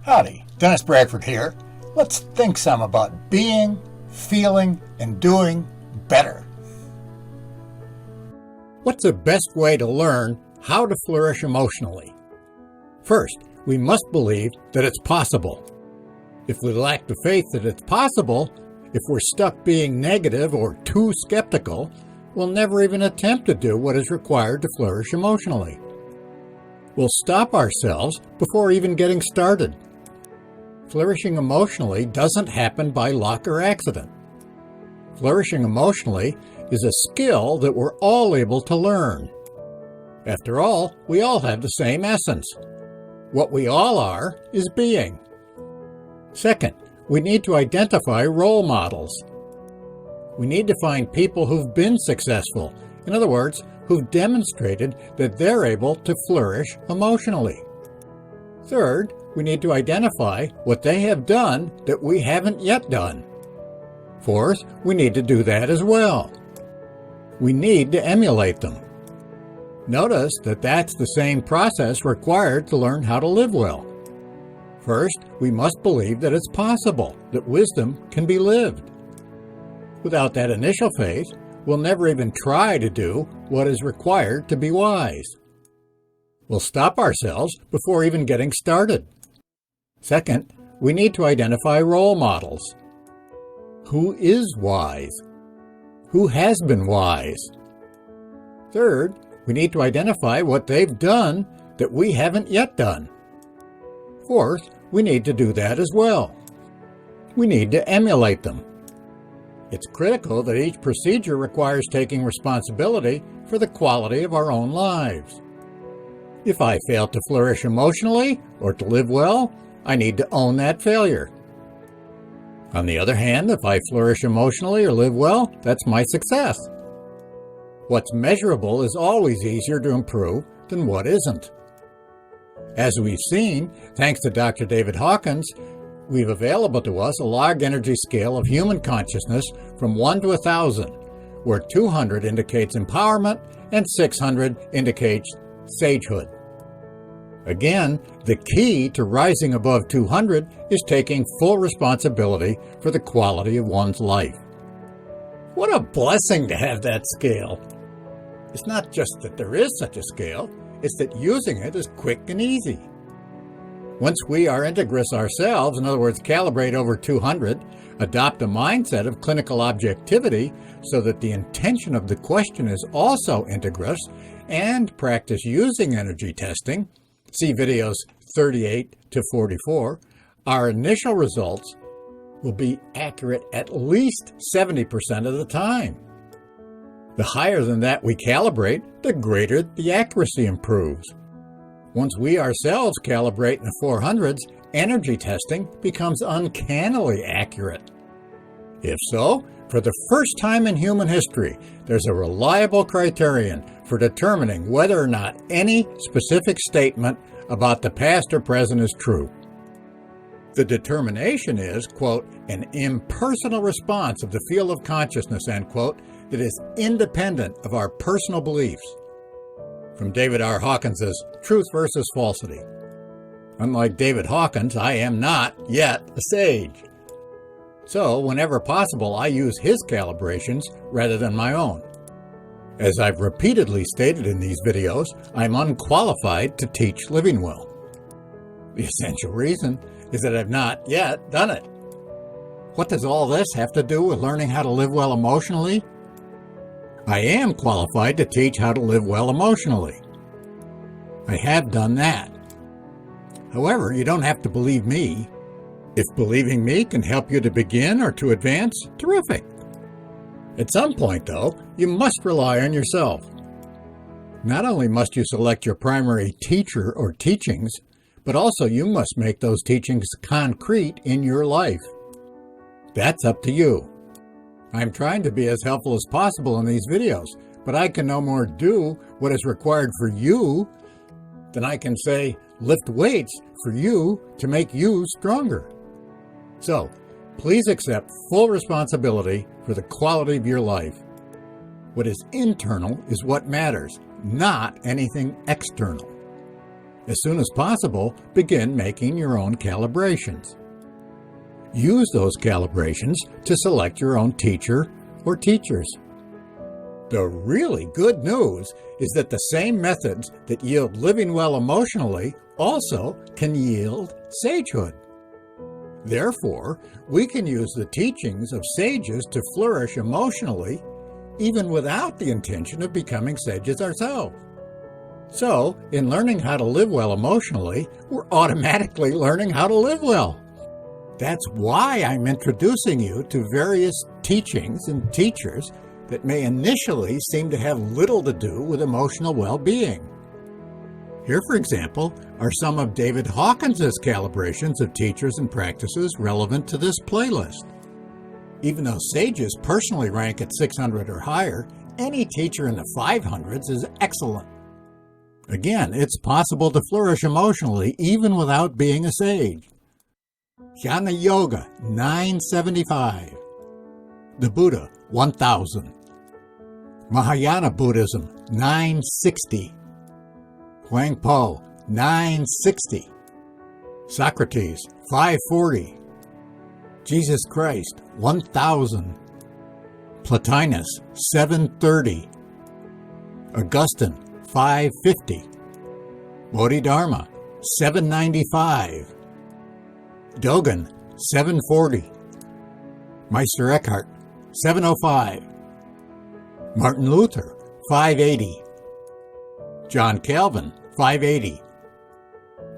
Howdy, Dennis Bradford here. Let's think some about being, feeling, and doing better. What's the best way to learn how to flourish emotionally? First, we must believe that it's possible. If we lack the faith that it's possible, if we're stuck being negative or too skeptical, we'll never even attempt to do what is required to flourish emotionally. We'll stop ourselves before even getting started. Flourishing emotionally doesn't happen by luck or accident. Flourishing emotionally is a skill that we're all able to learn. After all, we all have the same essence. What we all are is being. Second, we need to identify role models. We need to find people who've been successful. In other words, who've demonstrated that they're able to flourish emotionally. Third, we need to identify what they have done that we haven't yet done. Fourth, we need to do that as well. We need to emulate them. Notice that that's the same process required to learn how to live well. First, we must believe that it's possible, that wisdom can be lived. Without that initial faith, we'll never even try to do what is required to be wise. We'll stop ourselves before even getting started. Second, we need to identify role models. Who is wise? Who has been wise? Third, we need to identify what they've done that we haven't yet done. Fourth, we need to do that as well. We need to emulate them. It's critical that each procedure requires taking responsibility for the quality of our own lives. If I fail to flourish emotionally or to live well, I need to own that failure. On the other hand, if I flourish emotionally or live well, that's my success. What's measurable is always easier to improve than what isn't. As we've seen, thanks to Dr. David Hawkins, we've available to us a log energy scale of human consciousness from 1 to 1,000, where 200 indicates empowerment and 600 indicates sagehood. Again, the key to rising above 200 is taking full responsibility for the quality of one's life. What a blessing to have that scale! It's not just that there is such a scale, it's that using it is quick and easy. Once we are integrous ourselves, in other words, calibrate over 200, adopt a mindset of clinical objectivity so that the intention of the question is also integrous, and practice using energy testing, see videos 38 to 44, our initial results will be accurate at least 70% of the time. The higher than that we calibrate, the greater the accuracy improves. Once we ourselves calibrate in the 400s, energy testing becomes uncannily accurate. If so, for the first time in human history, there's a reliable criterion for determining whether or not any specific statement about the past or present is true. The determination is, quote, an impersonal response of the field of consciousness, end quote, that is independent of our personal beliefs. From David R. Hawkins' Truth versus Falsity. Unlike David Hawkins, I am not yet a sage. So, whenever possible, I use his calibrations rather than my own. As I've repeatedly stated in these videos, I'm unqualified to teach living well. The essential reason is that I've not yet done it. What does all this have to do with learning how to live well emotionally? I am qualified to teach how to live well emotionally. I have done that. However, you don't have to believe me. If believing me can help you to begin or to advance, terrific. At some point, though, you must rely on yourself. Not only must you select your primary teacher or teachings, but also you must make those teachings concrete in your life. That's up to you. I'm trying to be as helpful as possible in these videos, but I can no more do what is required for you than I can say, lift weights for you to make you stronger. So, please accept full responsibility for the quality of your life. What is internal is what matters, not anything external. As soon as possible, begin making your own calibrations. Use those calibrations to select your own teacher or teachers. The really good news is that the same methods that yield living well emotionally also can yield sagehood. Therefore, we can use the teachings of sages to flourish emotionally, even without the intention of becoming sages ourselves. So, in learning how to live well emotionally, we're automatically learning how to live well. That's why I'm introducing you to various teachings and teachers that may initially seem to have little to do with emotional well-being. Here, for example, are some of David Hawkins's calibrations of teachers and practices relevant to this playlist. Even though sages personally rank at 600 or higher, any teacher in the 500s is excellent. Again, it's possible to flourish emotionally even without being a sage. Jnana Yoga, 975. The Buddha, 1000. Mahayana Buddhism, 960. Huang Po, 960. Socrates, 540. Jesus Christ, 1000. Plotinus, 730. Augustine, 550. Bodhidharma, 795. Dogen, 740. Meister Eckhart, 705. Martin Luther, 580. John Calvin, 580.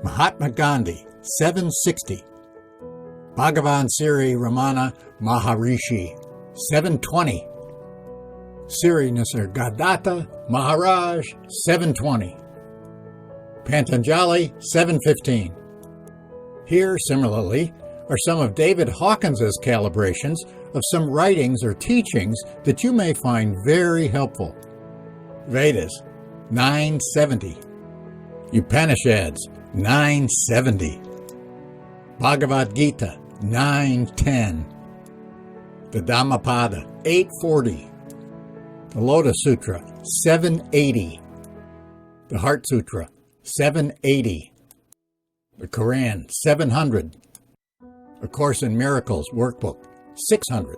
Mahatma Gandhi, 760. Bhagavan Sri Ramana Maharishi, 720. Sri Nisargadatta Maharaj, 720. Patanjali, 715. Here, similarly, are some of David Hawkins's calibrations of some writings or teachings that you may find very helpful. Vedas, 970. Upanishads, 970. Bhagavad Gita, 910. The Dhammapada, 840. The Lotus Sutra, 780. The Heart Sutra, 780. The Quran, 700. A Course in Miracles Workbook, 600.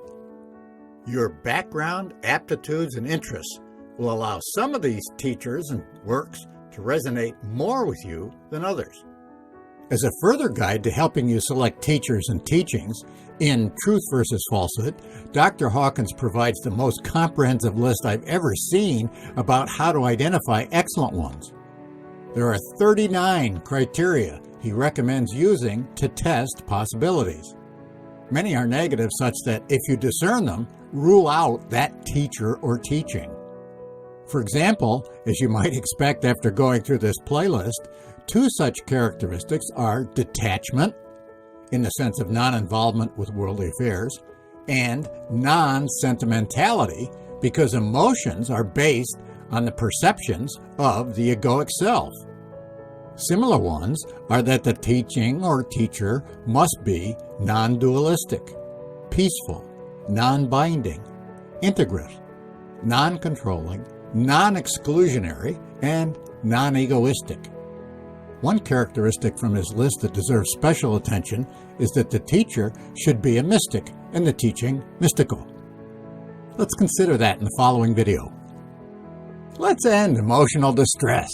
Your background, aptitudes, and interests will allow some of these teachers and works to resonate more with you than others. As a further guide to helping you select teachers and teachings in Truth versus Falsehood, Dr. Hawkins provides the most comprehensive list I've ever seen about how to identify excellent ones. There are 39 criteria he recommends using to test possibilities. Many are negative, such that if you discern them, rule out that teacher or teaching. For example, as you might expect after going through this playlist, two such characteristics are detachment, in the sense of non-involvement with worldly affairs, and non-sentimentality, because emotions are based on the perceptions of the egoic self. Similar ones are that the teaching or teacher must be non-dualistic, peaceful, non-binding, integrate, non-controlling, non-exclusionary, and non-egoistic. One characteristic from his list that deserves special attention is that the teacher should be a mystic and the teaching mystical. Let's consider that in the following video. Let's end emotional distress.